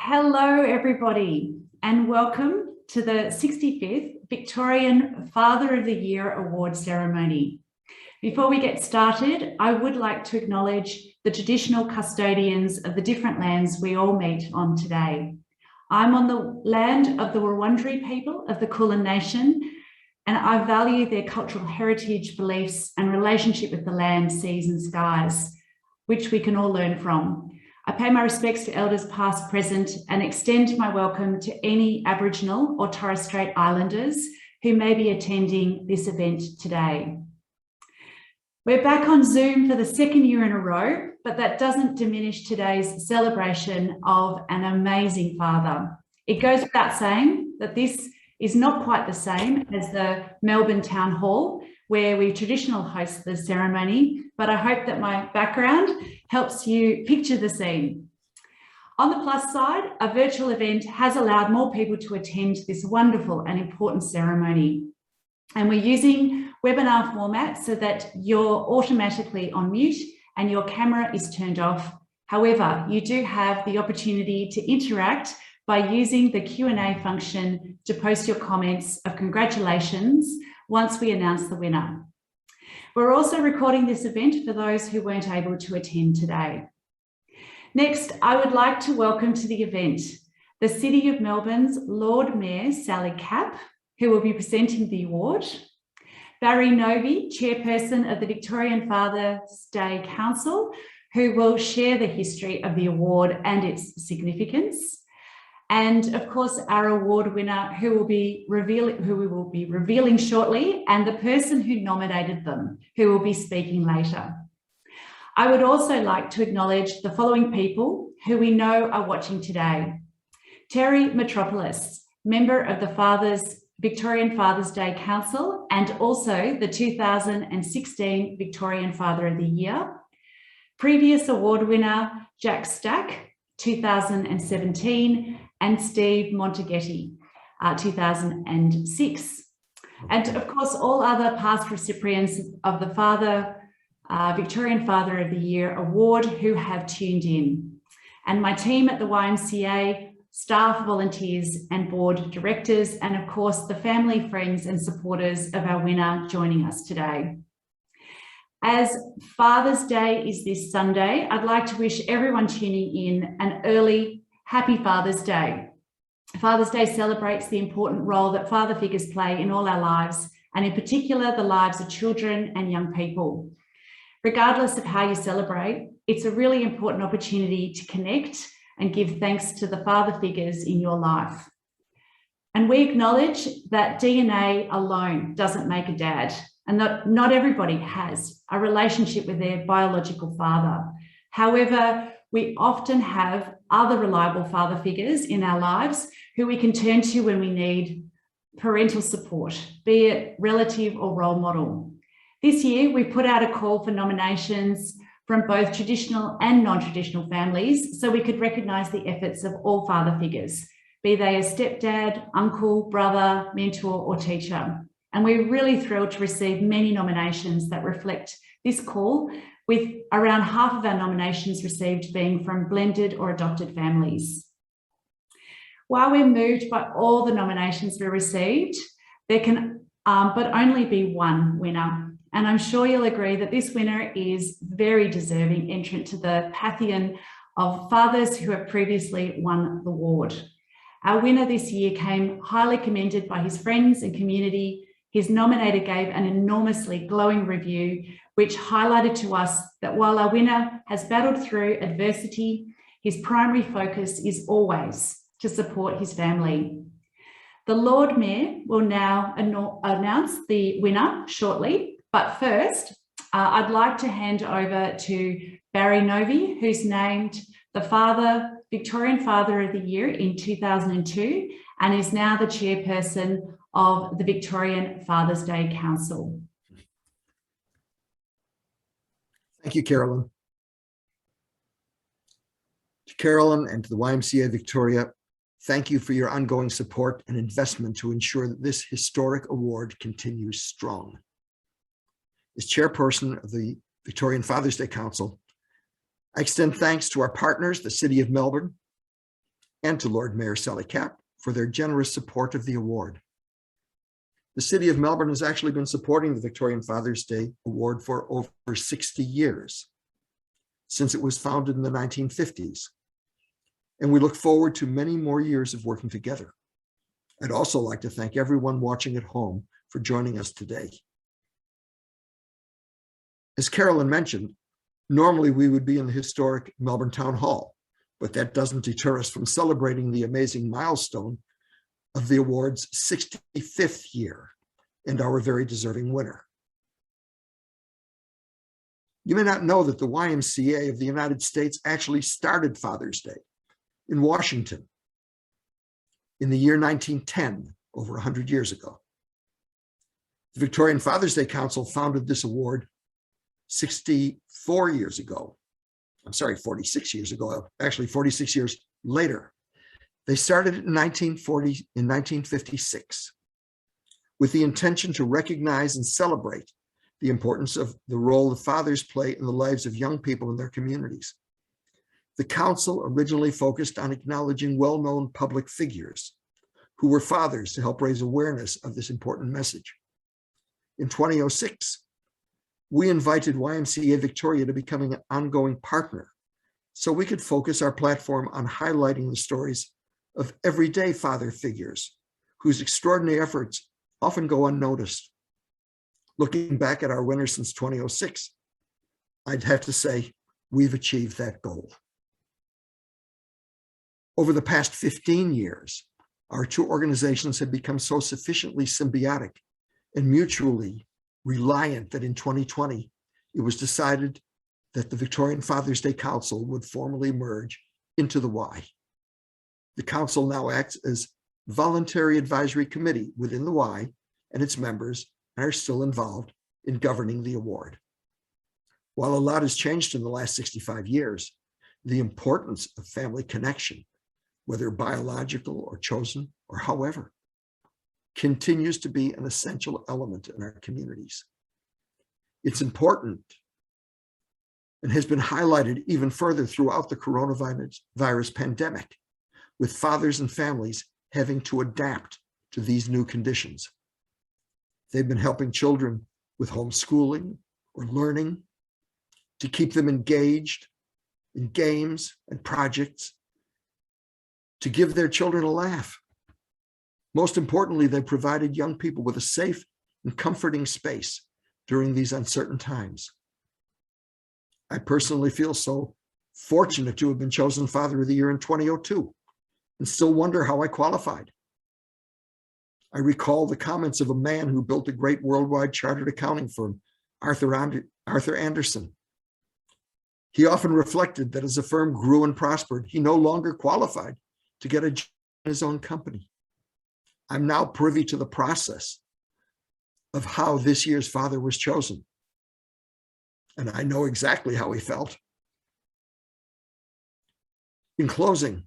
Hello, everybody, and welcome to the 65th Victorian Father of the Year Award ceremony. Before we get started, I would like to acknowledge the traditional custodians of the different lands we all meet on today. I'm on the land of the Wurundjeri people of the Kulin Nation, and I value their cultural heritage, beliefs, and relationship with the land, seas, and skies, which we can all learn from. I pay my respects to elders past, present, and extend my welcome to any Aboriginal or Torres Strait Islanders who may be attending this event today. We're back on Zoom for the second year in a row, but that doesn't diminish today's celebration of an amazing father. It goes without saying that this is not quite the same as the Melbourne Town Hall, where we traditionally host the ceremony, but I hope that my background helps you picture the scene. On the plus side, a virtual event has allowed more people to attend this wonderful and important ceremony. And we're using webinar format so that you're automatically on mute and your camera is turned off. However, you do have the opportunity to interact by using the Q&A function to post your comments of congratulations once we announce the winner. We're also recording this event for those who weren't able to attend today. Next, I would like to welcome to the event the City of Melbourne's Lord Mayor Sally Capp, who will be presenting the award, Barry Novy, Chairperson of the Victorian Father's Day Council, who will share the history of the award and its significance, and of course our award winner who we will be revealing shortly, and the person who nominated them, who will be speaking later. I would also like to acknowledge the following people who we know are watching today. Terry Metropolis, member of the Victorian Father's Day Council and also the 2016 Victorian Father of the Year. Previous award winner Jack Stack, 2017, and Steve Monteghetti, 2006. And of course, all other past recipients of the Victorian Father of the Year Award who have tuned in. And my team at the YMCA, staff, volunteers, and board directors, and of course, the family, friends, and supporters of our winner joining us today. As Father's Day is this Sunday, I'd like to wish everyone tuning in an early Happy Father's Day. Father's Day celebrates the important role that father figures play in all our lives, and in particular, the lives of children and young people. Regardless of how you celebrate, it's a really important opportunity to connect and give thanks to the father figures in your life. And we acknowledge that DNA alone doesn't make a dad, and that not everybody has a relationship with their biological father. However, we often have other reliable father figures in our lives who we can turn to when we need parental support, be it relative or role model. This year, we put out a call for nominations from both traditional and non-traditional families so we could recognise the efforts of all father figures, be they a stepdad, uncle, brother, mentor or teacher. And we're really thrilled to receive many nominations that reflect this call, with around half of our nominations received being from blended or adopted families. While we're moved by all the nominations we received, there can but only be one winner. And I'm sure you'll agree that this winner is very deserving entrant to the pantheon of fathers who have previously won the award. Our winner this year came highly commended by his friends and community. His nominator gave an enormously glowing review, which highlighted to us that while our winner has battled through adversity, his primary focus is always to support his family. The Lord Mayor will now announce the winner shortly, but first, I'd like to hand over to Barry Novy, who's named the Victorian Father of the Year in 2002 and is now the chairperson of the Victorian Father's Day Council. Thank you, Carolyn. To Carolyn and to the YMCA Victoria, thank you for your ongoing support and investment to ensure that this historic award continues strong. As chairperson of the Victorian Father's Day Council, I extend thanks to our partners, the City of Melbourne, and to Lord Mayor Sally Capp for their generous support of the award. The City of Melbourne has actually been supporting the Victorian Father's Day Award for over 60 years, since it was founded in the 1950s. And we look forward to many more years of working together. I'd also like to thank everyone watching at home for joining us today. As Carolyn mentioned, normally we would be in the historic Melbourne Town Hall, but that doesn't deter us from celebrating the amazing milestone of the award's 65th year and our very deserving winner. You may not know that the YMCA of the United States actually started Father's Day in Washington in the year 1910, over 100 years ago. The Victorian Father's Day Council founded this award 64 years ago. I'm sorry, 46 years ago, actually 46 years later. They started it in 1956 with the intention to recognize and celebrate the importance of the role that fathers play in the lives of young people in their communities. The council originally focused on acknowledging well-known public figures who were fathers to help raise awareness of this important message. In 2006, we invited YMCA Victoria to becoming an ongoing partner so we could focus our platform on highlighting the stories of everyday father figures whose extraordinary efforts often go unnoticed. Looking back at our winners since 2006, I'd have to say we've achieved that goal. Over the past 15 years, our two organizations have become so sufficiently symbiotic and mutually reliant that in 2020, it was decided that the Victorian Father's Day Council would formally merge into the Y. The council now acts as voluntary advisory committee within the Y, and its members are still involved in governing the award. While a lot has changed in the last 65 years, the importance of family connection, whether biological or chosen or however, continues to be an essential element in our communities. It's important and has been highlighted even further throughout the coronavirus pandemic, with fathers and families having to adapt to these new conditions. They've been helping children with homeschooling or learning, to keep them engaged in games and projects, to give their children a laugh. Most importantly, they provided young people with a safe and comforting space during these uncertain times. I personally feel so fortunate to have been chosen Father of the Year in 2002 and still wonder how I qualified. I recall the comments of a man who built a great worldwide chartered accounting firm, Arthur Anderson. He often reflected that as the firm grew and prospered, he no longer qualified to get a job in his own company. I'm now privy to the process of how this year's father was chosen. And I know exactly how he felt. In closing,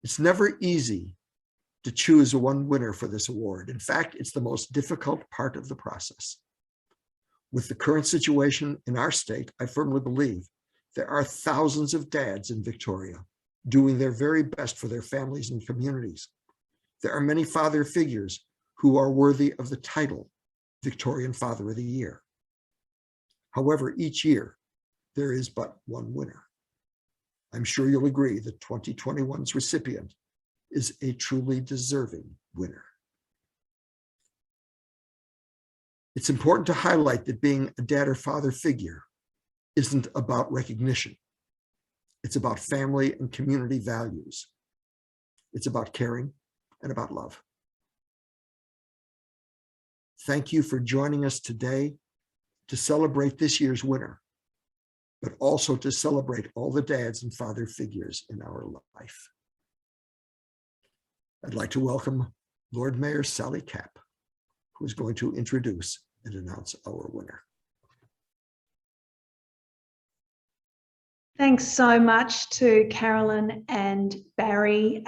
it's never easy to choose one winner for this award. In fact, it's the most difficult part of the process. With the current situation in our state, I firmly believe there are thousands of dads in Victoria doing their very best for their families and communities. There are many father figures who are worthy of the title Victorian Father of the Year. However, each year there is but one winner. I'm sure you'll agree that 2021's recipient is a truly deserving winner. It's important to highlight that being a dad or father figure isn't about recognition. It's about family and community values. It's about caring and about love. Thank you for joining us today to celebrate this year's winner, but also to celebrate all the dads and father figures in our life. I'd like to welcome Lord Mayor Sally Capp, who is going to introduce and announce our winner. Thanks so much to Carolyn and Barry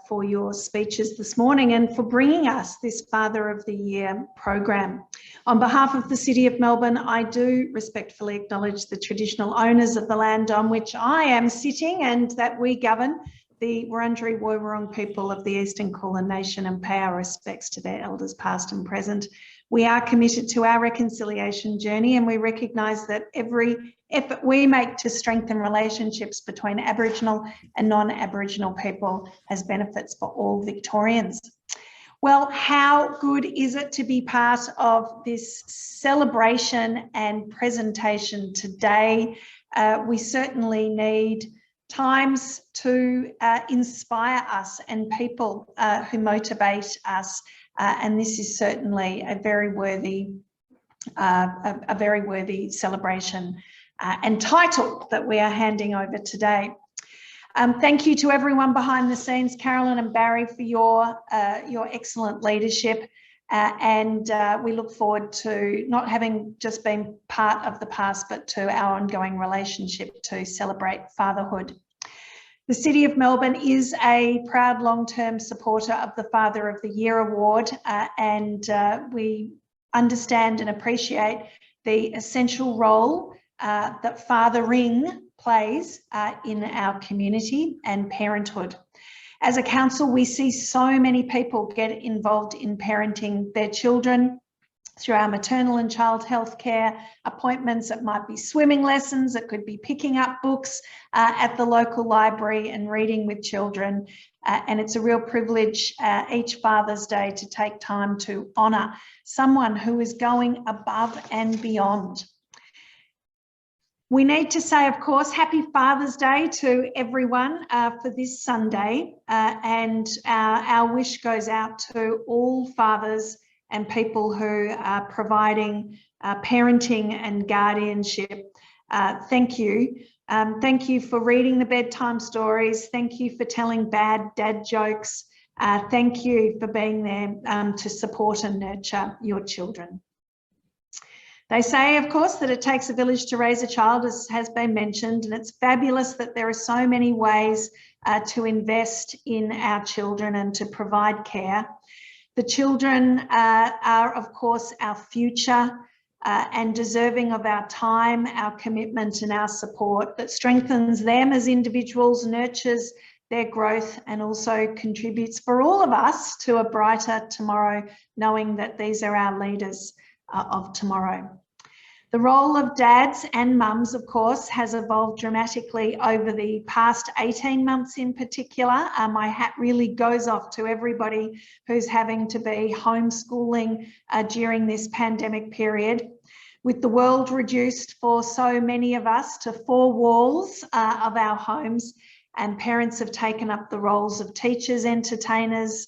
for your speeches this morning and for bringing us this Father of the Year program. On behalf of the City of Melbourne, I do respectfully acknowledge the traditional owners of the land on which I am sitting and that we govern, the Wurundjeri Woiwurrung people of the Eastern Kulin Nation and pay our respects to their elders past and present. We are committed to our reconciliation journey, and we recognise that every effort we make to strengthen relationships between Aboriginal and non-Aboriginal people has benefits for all Victorians. Well, how good is it to be part of this celebration and presentation today? We certainly need times to inspire us and people who motivate us, and this is certainly a very worthy celebration and title that we are handing over today. Thank you to everyone behind the scenes, Carolyn and Barry, for your excellent leadership. And we look forward to not having just been part of the past, but to our ongoing relationship to celebrate fatherhood. The City of Melbourne is a proud long-term supporter of the Father of the Year Award, and we understand and appreciate the essential role that fathering plays in our community and parenthood. As a council, we see so many people get involved in parenting their children through our maternal and child health care appointments. It might be swimming lessons, it could be picking up books at the local library and reading with children. And it's a real privilege each Father's Day to take time to honour someone who is going above and beyond. We need to say, of course, Happy Father's Day to everyone for this Sunday, and our wish goes out to all fathers and people who are providing parenting and guardianship. Thank you. Thank you for reading the bedtime stories. Thank you for telling bad dad jokes. Thank you for being there to support and nurture your children. They say, of course, that it takes a village to raise a child, as has been mentioned, and it's fabulous that there are so many ways to invest in our children and to provide care. The children are, of course, our future and deserving of our time, our commitment and our support that strengthens them as individuals, nurtures their growth, and also contributes for all of us to a brighter tomorrow, knowing that these are our leaders of tomorrow. The role of dads and mums, of course, has evolved dramatically over the past 18 months in particular. My hat really goes off to everybody who's having to be homeschooling during this pandemic period. With the world reduced for so many of us to 4 walls of our homes, and parents have taken up the roles of teachers, entertainers,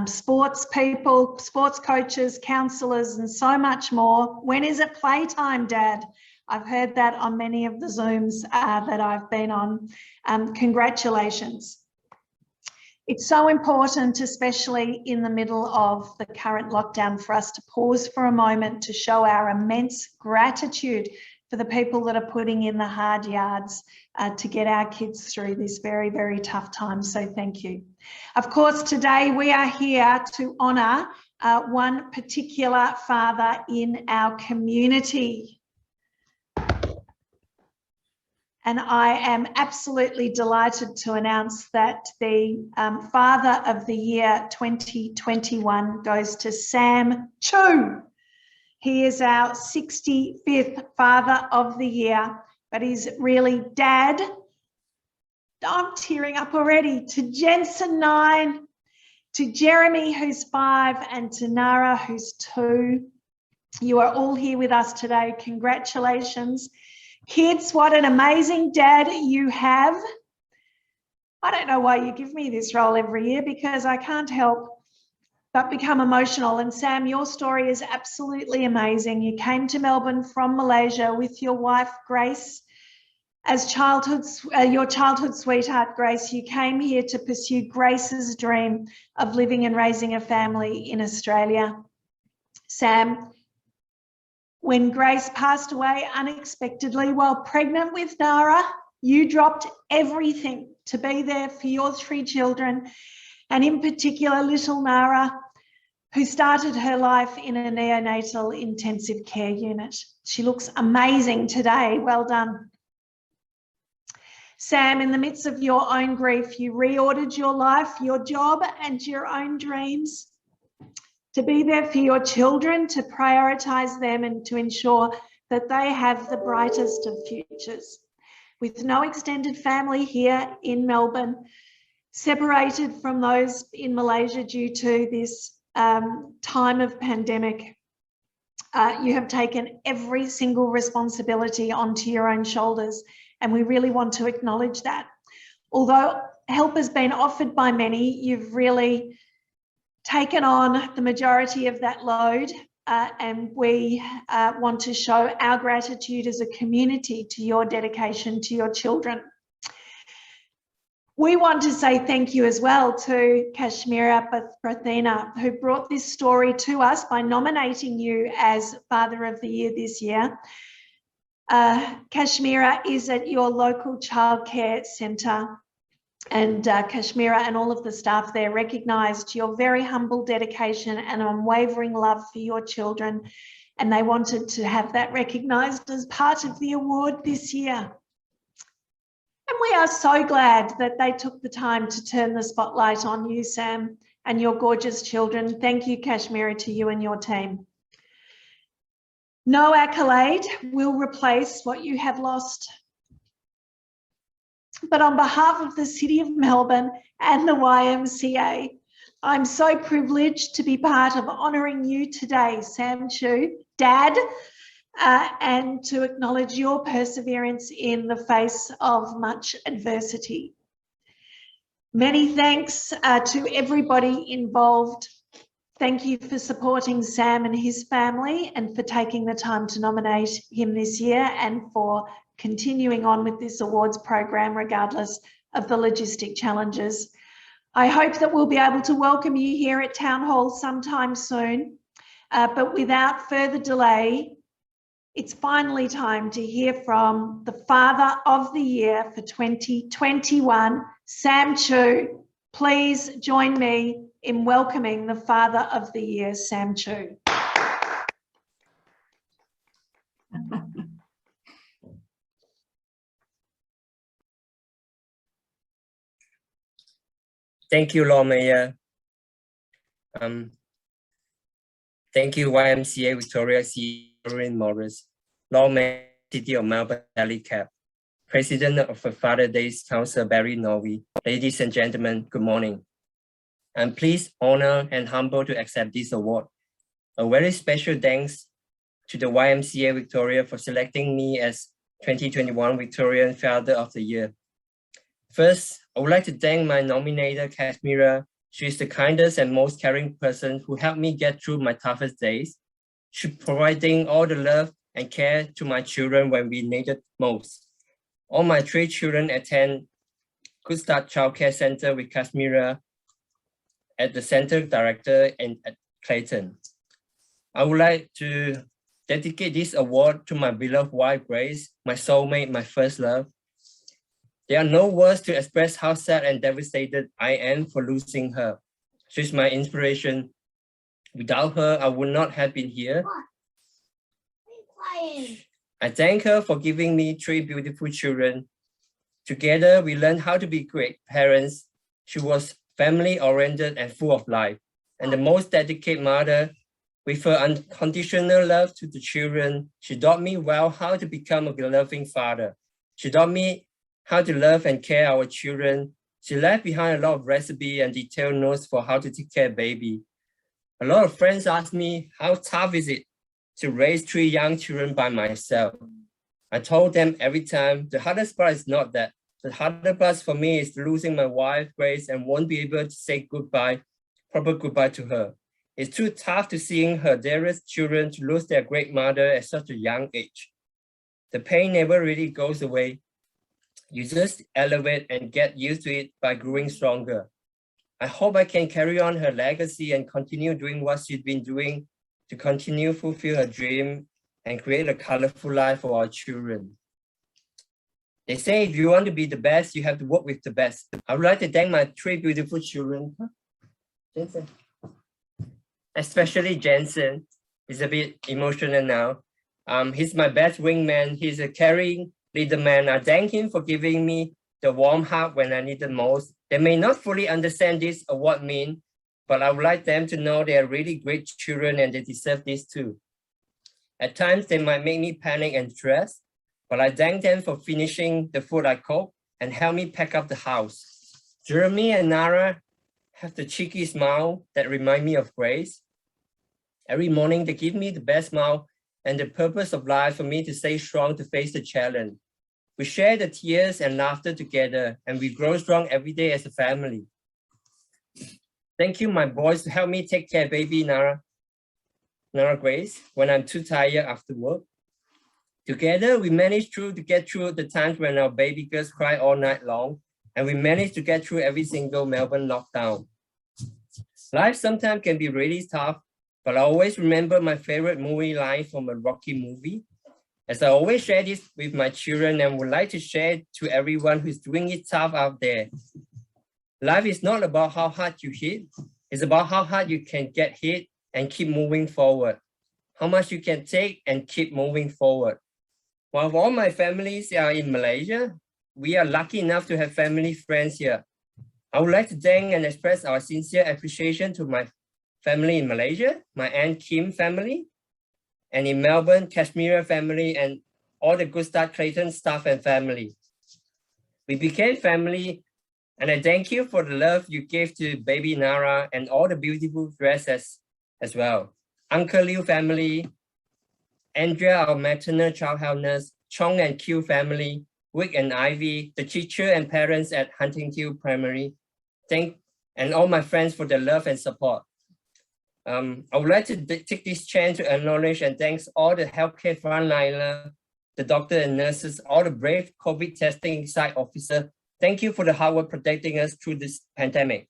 sports people, sports coaches, counsellors, and so much more. When is it playtime, Dad? I've heard that on many of the Zooms that I've been on. Congratulations. It's so important, especially in the middle of the current lockdown, for us to pause for a moment to show our immense gratitude for the people that are putting in the hard yards to get our kids through this very, very tough time. So thank you. Of course, today we are here to honour one particular father in our community. And I am absolutely delighted to announce that the Father of the Year 2021 goes to Sam Chu. He is our 65th Father of the Year, but he's really Dad. I'm tearing up already. To Jensen, 9, to Jeremy, who's 5, and to Nara, who's 2. You are all here with us today. Congratulations. Kids, what an amazing dad you have. I don't know why you give me this role every year, because I can't help but become emotional. And Sam, your story is absolutely amazing. You came to Melbourne from Malaysia with your wife, Grace, as your childhood sweetheart, Grace. You came here to pursue Grace's dream of living and raising a family in Australia. Sam, when Grace passed away unexpectedly while pregnant with Nara, you dropped everything to be there for your 3 children, and in particular little Nara, who started her life in a neonatal intensive care unit. She looks amazing today. Well done. Sam, in the midst of your own grief, you reordered your life, your job, and your own dreams to be there for your children, to prioritise them and to ensure that they have the brightest of futures. With no extended family here in Melbourne, separated from those in Malaysia due to this time of pandemic, you have taken every single responsibility onto your own shoulders, and we really want to acknowledge that. Although help has been offered by many, you've really taken on the majority of that load, and we want to show our gratitude as a community to your dedication to your children. We want to say thank you as well to Kashmira Bhathena, who brought this story to us by nominating you as Father of the Year this year. Kashmira is at your local childcare centre, and Kashmira and all of the staff there recognised your very humble dedication and unwavering love for your children, and they wanted to have that recognised as part of the award this year. And we are so glad that they took the time to turn the spotlight on you, Sam, and your gorgeous children. Thank you, Kashmira, to you and your team. No accolade will replace what you have lost. But on behalf of the City of Melbourne and the YMCA, I'm so privileged to be part of honouring you today, Sam Chu, Dad, and to acknowledge your perseverance in the face of much adversity. Many thanks to everybody involved. Thank you for supporting Sam and his family and for taking the time to nominate him this year and for continuing on with this awards program regardless of the logistic challenges. I hope that we'll be able to welcome you here at Town Hall sometime soon, but without further delay, it's finally time to hear from the Father of the Year for 2021, Sam Chu. Please join me in welcoming the Father of the Year, Sam Chu. Thank you, Lord Mayor. Thank you, YMCA Victoria CEO Carolyn Morris, Lord Mayor, City of Melbourne, Sally Capp, President of the Father Days Council, Barry Novy. Ladies and gentlemen, good morning. I'm pleased, honored, and humbled to accept this award. A very special thanks to the YMCA Victoria for selecting me as 2021 Victorian Father of the Year. First, I would like to thank my nominator, Kashmira. She is the kindest and most caring person who helped me get through my toughest days. She providing all the love and care to my children when we needed most. All my 3 children attend Good Start Childcare Center with Kashmira as the center director and at Clayton. I would like to dedicate this award to my beloved wife, Grace, my soulmate, my first love. There are no words to express how sad and devastated I am for losing her. She's my inspiration. Without her, I would not have been here. I thank her for giving me 3 beautiful children. Together, we learned how to be great parents. She was family-oriented and full of life, and the most dedicated mother. With her unconditional love to the children, she taught me well how to become a loving father. She taught me how to love and care our children. She left behind a lot of recipe and detailed notes for how to take care of baby. A lot of friends ask me, how tough is it to raise 3 young children by myself? I told them every time, the hardest part is not that. The hardest part for me is losing my wife, Grace, and won't be able to say goodbye, proper goodbye to her. It's too tough to seeing her dearest children to lose their great mother at such a young age. The pain never really goes away. You just elevate and get used to it by growing stronger. I hope I can carry on her legacy and continue doing what she's been doing to continue fulfill her dream and create a colorful life for our children. They say if you want to be the best, you have to work with the best. I would like to thank my 3 beautiful children. Jensen. Especially Jensen. He's a bit emotional now. He's my best wingman. He's a caring leader man. I thank him for giving me the warm hug when I need the most. They may not fully understand this or what means, but I would like them to know they are really great children and they deserve this too. At times, they might make me panic and stress, but I thank them for finishing the food I cook and help me pack up the house. Jeremy and Nara have the cheeky smile that remind me of grace. Every morning, they give me the best smile and the purpose of life for me to stay strong to face the challenge. We share the tears and laughter together, and we grow strong every day as a family. Thank you, my boys, to help me take care of baby Nara Grace when I'm too tired after work. Together, we managed to get through the times when our baby girls cry all night long, and we managed to get through every single Melbourne lockdown. Life sometimes can be really tough, but I always remember my favorite movie line from a Rocky movie. As I always share this with my children and would like to share to everyone who's doing it tough out there. Life is not about how hard you hit, it's about how hard you can get hit and keep moving forward. How much you can take and keep moving forward. While all my families are in Malaysia, we are lucky enough to have family friends here. I would like to thank and express our sincere appreciation to my family in Malaysia, my Aunt Kim family, and in Melbourne, Kashmira family, and all the Good Start Clayton staff and family. We became family, and I thank you for the love you gave to baby Nara and all the beautiful dresses as well. Uncle Liu family, Andrea, our maternal child health nurse, Chong and Q family, Wick and Ivy, the teacher and parents at Hunting Hill Primary, and all my friends for their love and support. I would like to take this chance to acknowledge and thanks all the healthcare frontliners, the doctors and nurses, all the brave COVID testing site officers. Thank you for the hard work protecting us through this pandemic.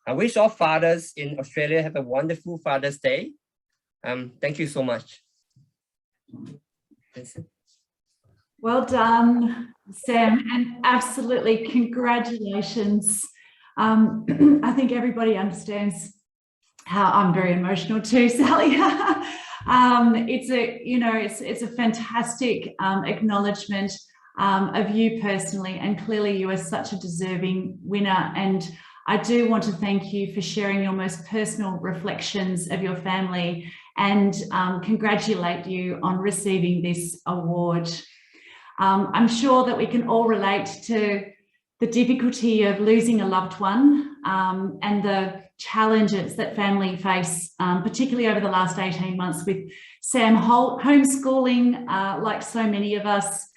I wish all fathers in Australia have a wonderful Father's Day. Thank you so much. Well done, Sam, and absolutely congratulations. I think everybody understands how I'm very emotional too, Sally. It's a fantastic acknowledgement of you personally, and clearly you are such a deserving winner. And I do want to thank you for sharing your most personal reflections of your family and congratulate you on receiving this award. I'm sure that we can all relate to the difficulty of losing a loved one and the challenges that family face, particularly over the last 18 months with Sam homeschooling, like so many of us.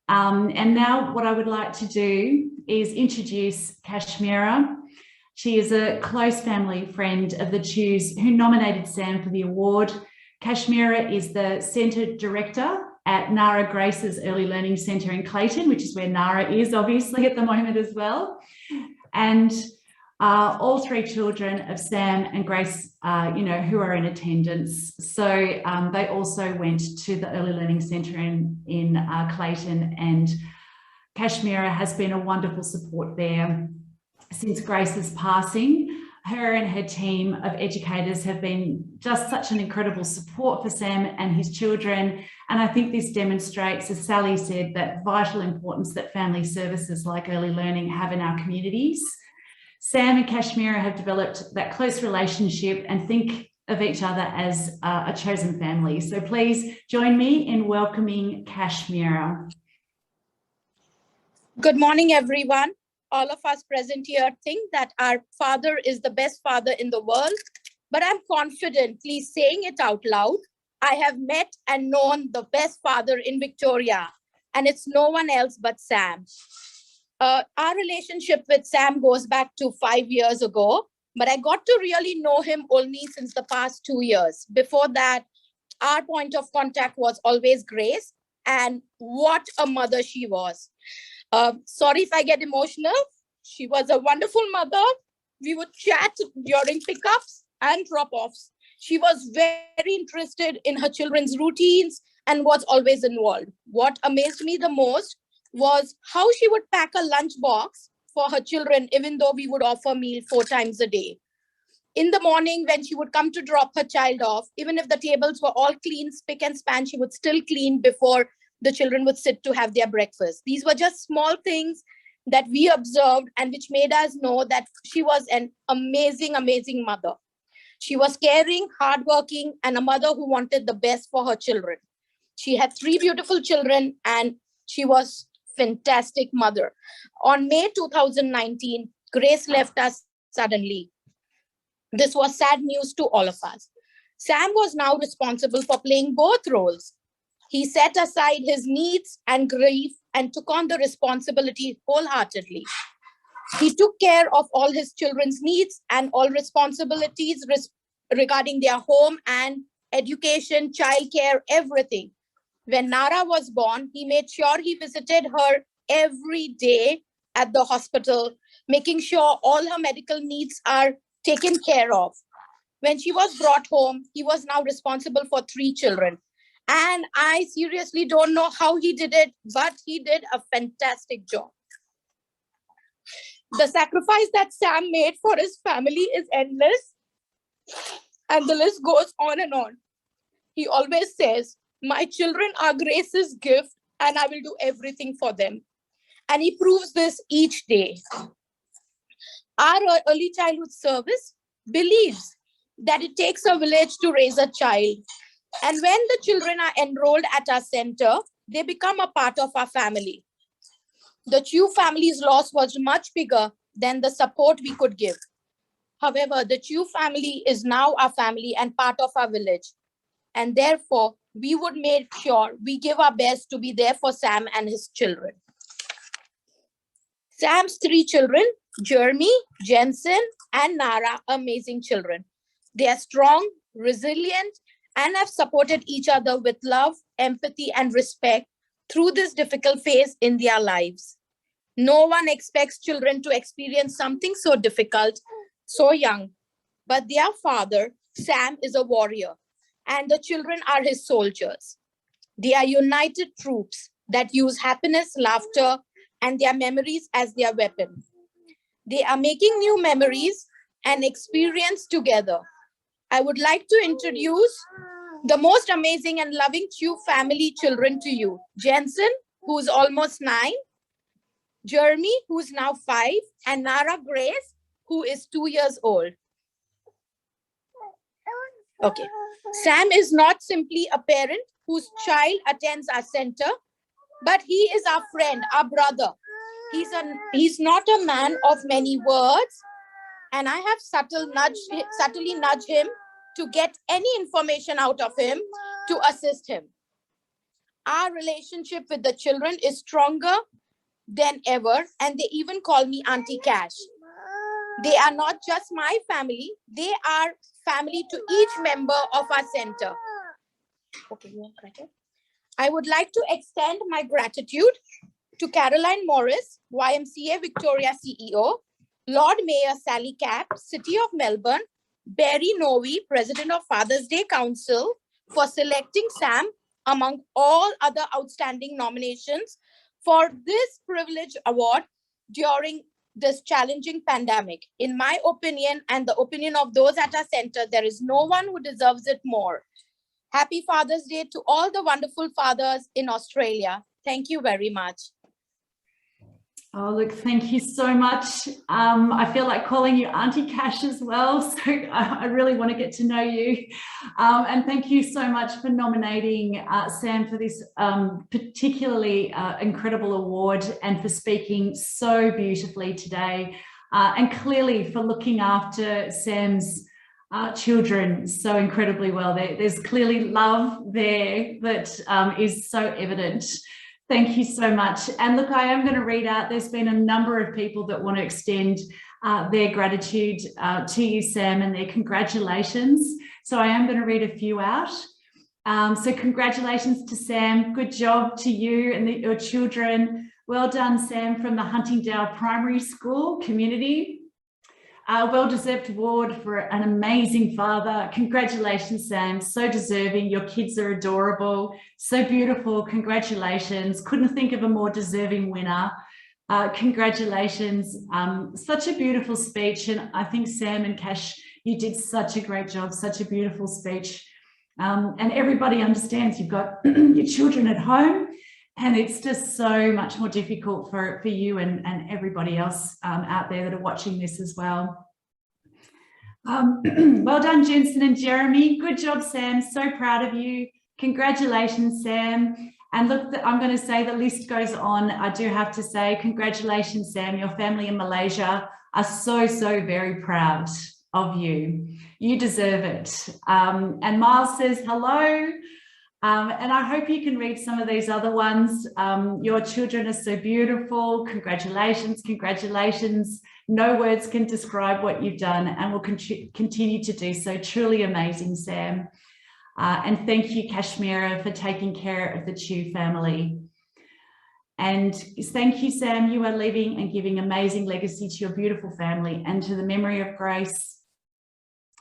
And now what I would like to do is introduce Kashmira. She is a close family friend of the Chews who nominated Sam for the award. Kashmira is the Centre Director at Nara Grace's Early Learning Centre in Clayton, which is where Nara is obviously at the moment as well. And all three children of Sam and Grace, who are in attendance. So they also went to the Early Learning Centre in Clayton, and Kashmira has been a wonderful support there since Grace's passing. Her and her team of educators have been just such an incredible support for Sam and his children. And I think this demonstrates, as Sally said, that vital importance that family services like early learning have in our communities. Sam and Kashmira have developed that close relationship and think of each other as a chosen family. So please join me in welcoming Kashmira. Good morning, everyone. All of us present here think that our father is the best father in the world, but I'm confidently saying it out loud. I have met and known the best father in Victoria, and it's no one else but Sam. Our relationship with Sam goes back to 5 years ago, but I got to really know him only since the past 2 years. Before that, our point of contact was always Grace, and what a mother she was. Sorry if I get emotional. She was a wonderful mother. We would chat during pickups and drop-offs. She was very interested in her children's routines and was always involved. What amazed me the most was how she would pack a lunch box for her children, even though we would offer meal 4 times a day. In the morning, when she would come to drop her child off, even if the tables were all clean, spick and span, she would still clean before the children would sit to have their breakfast. These were just small things that we observed and which made us know that she was an amazing, amazing mother. She was caring, hardworking, and a mother who wanted the best for her children. She had 3 beautiful children, and she was a fantastic mother. On May 2019, Grace left us suddenly. This was sad news to all of us. Sam was now responsible for playing both roles. He set aside his needs and grief and took on the responsibility wholeheartedly. He took care of all his children's needs and all responsibilities regarding their home and education, childcare, everything. When Nara was born, he made sure he visited her every day at the hospital, making sure all her medical needs are taken care of. When she was brought home, he was now responsible for 3 children. And I seriously don't know how he did it, but he did a fantastic job. The sacrifice that Sam made for his family is endless, and the list goes on and on. He always says, "My children are Grace's gift, and I will do everything for them." And he proves this each day. Our early childhood service believes that it takes a village to raise a child. And when the children are enrolled at our center, they become a part of our family. The Chew family's loss was much bigger than the support we could give. However, the Chew family is now our family and part of our village. And therefore, we would make sure we give our best to be there for Sam and his children. Sam's 3 children, Jeremy, Jensen, and Nara, amazing children. They are strong, resilient, and have supported each other with love, empathy, and respect through this difficult phase in their lives. No one expects children to experience something so difficult, so young. But their father, Sam, is a warrior, and the children are his soldiers. They are united troops that use happiness, laughter, and their memories as their weapon. They are making new memories and experience together. I would like to introduce the most amazing and loving Chew family children to you. Jensen, who's almost 9, Jeremy, who's now 5, and Nara Grace, who is 2 years old. Okay. Sam is not simply a parent whose child attends our center, but he is our friend, our brother. He's not a man of many words, and I have subtly nudged him to get any information out of him to assist him. Our relationship with the children is stronger than ever, and they even call me Auntie Cash. They are not just my family, they are family to each member of our center. Okay, I would like to extend my gratitude to Carolyn Morris, YMCA Victoria CEO, Lord Mayor Sally Capp, City of Melbourne, Barry Novy, President of Father's Day Council, for selecting Sam among all other outstanding nominations for this privilege award during this challenging pandemic. In my opinion, and the opinion of those at our center, there is no one who deserves it more. Happy Father's Day to all the wonderful fathers in Australia. Thank you very much. Oh, look, thank you so much. I feel like calling you Auntie Cash as well, so I really want to get to know you. And thank you so much for nominating Sam for this particularly incredible award, and for speaking so beautifully today, and clearly for looking after Sam's children so incredibly well. There's clearly love there that is so evident. Thank you so much. And look, I am going to read out, there's been a number of people that want to extend their gratitude to you, Sam, and their congratulations. So I am going to read a few out. So congratulations to Sam. Good job to you and your children. Well done, Sam, from the Huntingdale Primary School community. Well-deserved award for an amazing father. Congratulations, Sam. So deserving. Your kids are adorable. So beautiful. Congratulations. Couldn't think of a more deserving winner. Congratulations. Such a beautiful speech. And I think Sam and Cash, you did such a great job. Such a beautiful speech. And everybody understands you've got your children at home, And it's just so much more difficult for you and everybody else out there that are watching this as well. Well done, Jensen and Jeremy. Good job, Sam. So proud of you. Congratulations, Sam. And look, I'm going to say the list goes on. I do have to say, congratulations, Sam. Your family in Malaysia are so very proud of you. You deserve it. And Miles says hello. And I hope you can read some of these other ones. Your children are so beautiful. Congratulations, congratulations. No words can describe what you've done and will continue to do so. Truly amazing, Sam. And thank you, Kashmira, for taking care of the Chu family. And thank you, Sam. You are leaving and giving amazing legacy to your beautiful family and to the memory of Grace.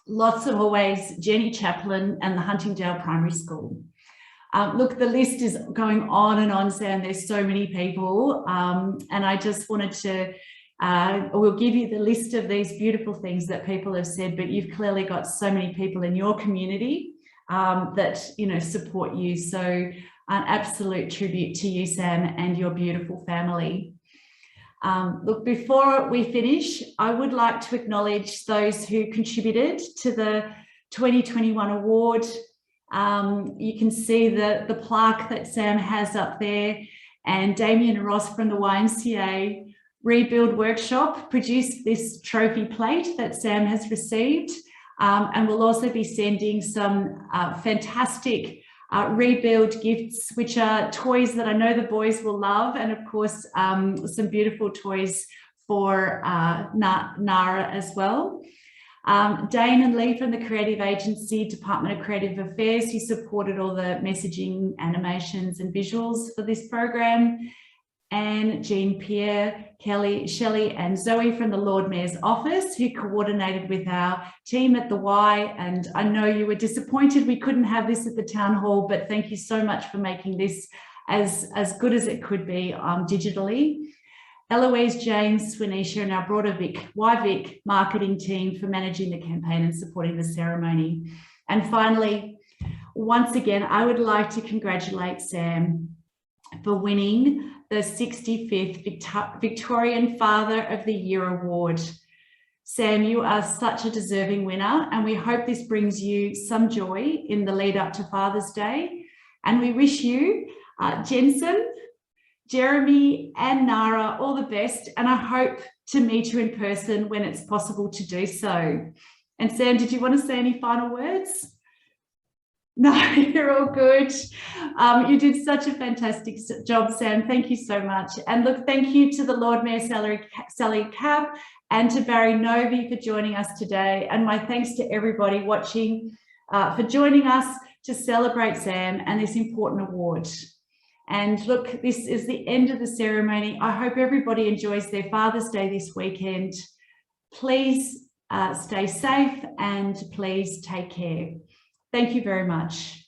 Lots of always, Jenny Chaplin and the Huntingdale Primary School. Look, the list is going on and on, Sam. There's so many people. And I just wanted to, we'll give you the list of these beautiful things that people have said, but you've clearly got so many people in your community that, you know, support you. So an absolute tribute to you, Sam, and your beautiful family. Look, before we finish, I would like to acknowledge those who contributed to the 2021 award. You can see the plaque that Sam has up there, and Damien Ross from the YMCA Rebuild Workshop produced this trophy plate that Sam has received, and we'll also be sending some fantastic rebuild gifts, which are toys that I know the boys will love, and of course some beautiful toys for Nara as well. Dane and Lee from the Creative Agency, Department of Creative Affairs, who supported all the messaging, animations and visuals for this program. And Jean, Pierre, Kelly, Shelley and Zoe from the Lord Mayor's office, who coordinated with our team at the Y. And I know you were disappointed we couldn't have this at the town hall, but thank you so much for making this as good as it could be digitally. Eloise, James, Swinisha and our broader YVic marketing team for managing the campaign and supporting the ceremony. And finally, once again, I would like to congratulate Sam for winning the 65th Victorian Father of the Year Award. Sam, you are such a deserving winner, and we hope this brings you some joy in the lead up to Father's Day. And we wish you, Jensen, Jeremy and Nara, all the best, and I hope to meet you in person when it's possible to do so. And Sam, did you want to say any final words? No, you're all good. You did such a fantastic job, Sam. Thank you so much. And look, thank you to the Lord Mayor Sally Capp and to Barry Novy for joining us today. And my thanks to everybody watching for joining us to celebrate Sam and this important award. And look, this is the end of the ceremony. I hope everybody enjoys their Father's Day this weekend. Please stay safe and please take care. Thank you very much.